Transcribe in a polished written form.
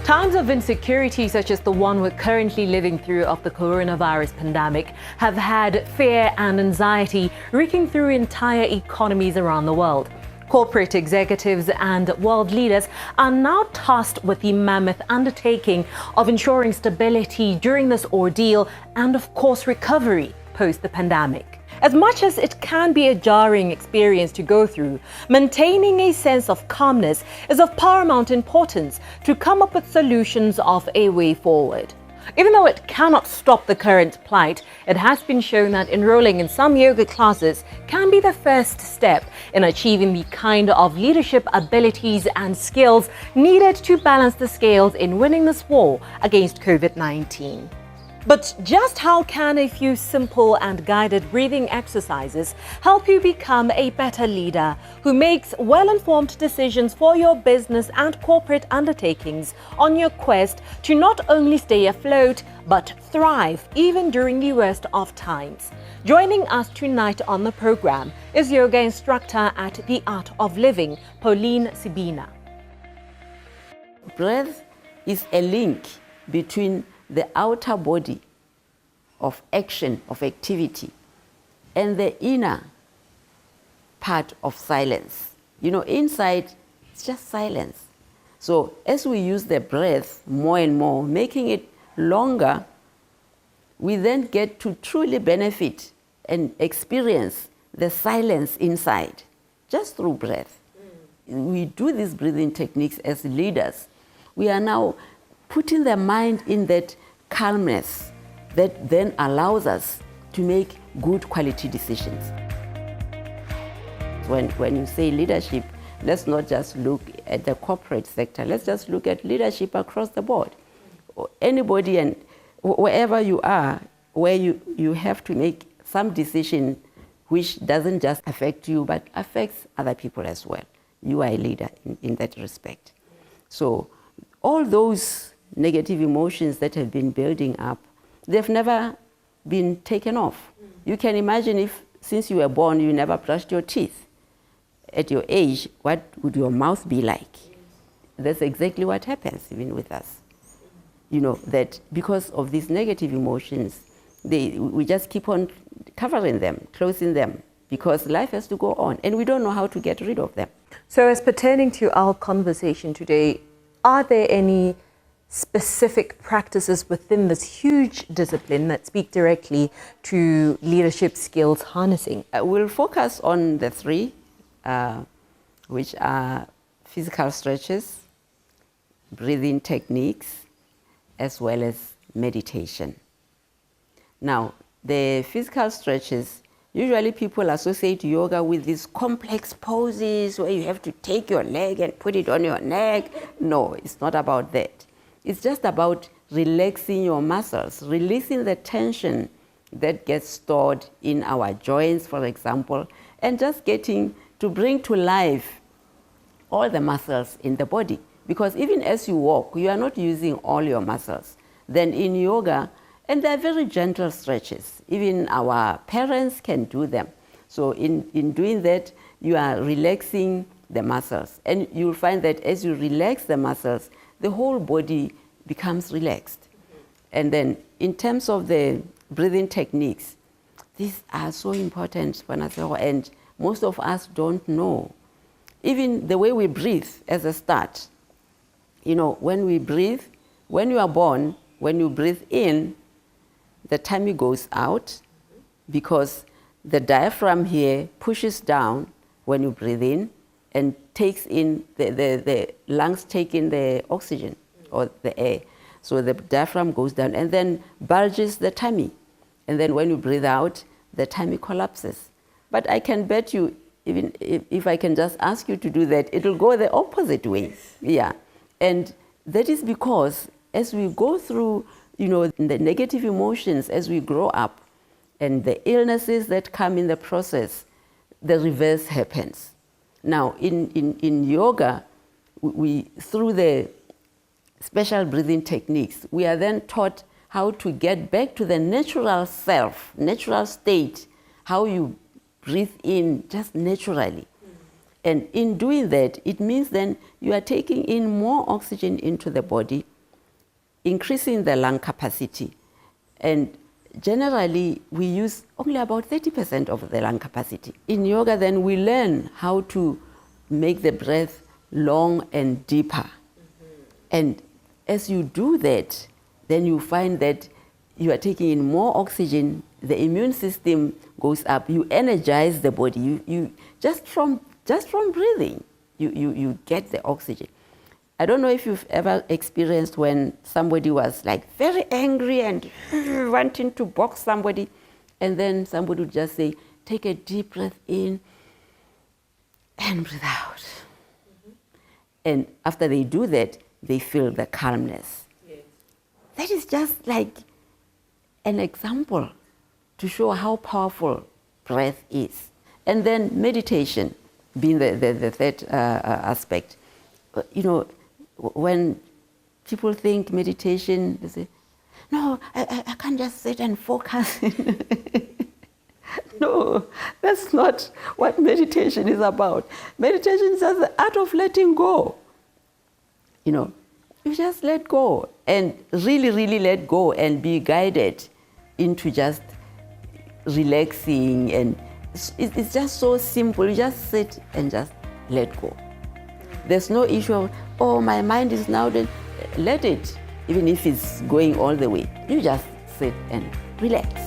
Times of insecurity such as the one we're currently living through of the coronavirus pandemic have had fear and anxiety wreaking through entire economies around the world. Corporate executives and world leaders are now tasked with the mammoth undertaking of ensuring stability during this ordeal and, of course, recovery post the pandemic. As much as it can be a jarring experience to go through, maintaining a sense of calmness is of paramount importance to come up with solutions of a way forward. Even though it cannot stop the current plight, it has been shown that enrolling in some yoga classes can be the first step in achieving the kind of leadership abilities and skills needed to balance the scales in winning this war against COVID-19. But just how can a few simple and guided breathing exercises help you become a better leader who makes well-informed decisions for your business and corporate undertakings on your quest to not only stay afloat, but thrive even during the worst of times? Joining us tonight on the program is yoga instructor at The Art of Living, Pauline Sibina. Breath is a link between the outer body of action, of activity, and the inner part of silence. You know, inside, it's just silence. So as we use the breath more and more, making it longer, we then get to truly benefit and experience the silence inside, just through breath. We do these breathing techniques as leaders. We are now putting the mind in that calmness that then allows us to make good quality decisions. When you say leadership, let's not just look at the corporate sector, let's just look at leadership across the board. Anybody and wherever you are, where you have to make some decision which doesn't just affect you, but affects other people as well. You are a leader in that respect. So all those negative emotions that have been building up, they've never been taken off. You can imagine if, since you were born, you never brushed your teeth. At your age, what would your mouth be like? That's exactly what happens even with us. You know, that because of these negative emotions, we just keep on covering them, closing them, because life has to go on, and we don't know how to get rid of them. So as pertaining to our conversation today, are there any specific practices within this huge discipline that speak directly to leadership skills harnessing? We'll focus on the three, which are physical stretches, breathing techniques, as well as meditation. Now, the physical stretches, usually people associate yoga with these complex poses where you have to take your leg and put it on your neck. No, it's not about that. It's just about relaxing your muscles, releasing the tension that gets stored in our joints, for example, and just getting to bring to life all the muscles in the body. Because even as you walk, you are not using all your muscles. Then in yoga, and they're very gentle stretches. Even our parents can do them. So in doing that, you are relaxing the muscles. And you'll find that as you relax the muscles, the whole body becomes relaxed. And then in terms of the breathing techniques, these are so important, and most of us don't know. Even the way we breathe as a start. You know, when we breathe, when you are born, when you breathe in, the tummy goes out because the diaphragm here pushes down when you breathe in and takes in, the lungs take in the oxygen or the air. So the diaphragm goes down and then bulges the tummy. And then when you breathe out, the tummy collapses. But I can bet you, even if I can just ask you to do that, it'll go the opposite way. Yeah. And that is because as we go through, you know, the negative emotions as we grow up and the illnesses that come in the process, the reverse happens. Now, in yoga, we through the special breathing techniques, we are then taught how to get back to the natural self, natural state, how you breathe in just naturally. And in doing that, it means then you are taking in more oxygen into the body, increasing the lung capacity. And generally, we use only about 30% of the lung capacity. In yoga, then we learn how to make the breath long and deeper. And as you do that, then you find that you are taking in more oxygen, the immune system goes up, you energize the body. You just from breathing, you get the oxygen. I don't know if you've ever experienced when somebody was like very angry and wanting to box somebody, and then somebody would just say, take a deep breath in and breathe out. And after they do that, they feel the calmness. Yes. That is just like an example to show how powerful breath is. And then meditation being the third aspect. You know, when people think meditation, they say, no, I can't just sit and focus. No, that's not what meditation is about. Meditation is just the art of letting go. You know, you just let go and really, really let go and be guided into just relaxing. And it's just so simple. You just sit and just let go. There's no issue of, oh, my mind is now dead. Let it, even if it's going all the way. You just sit and relax.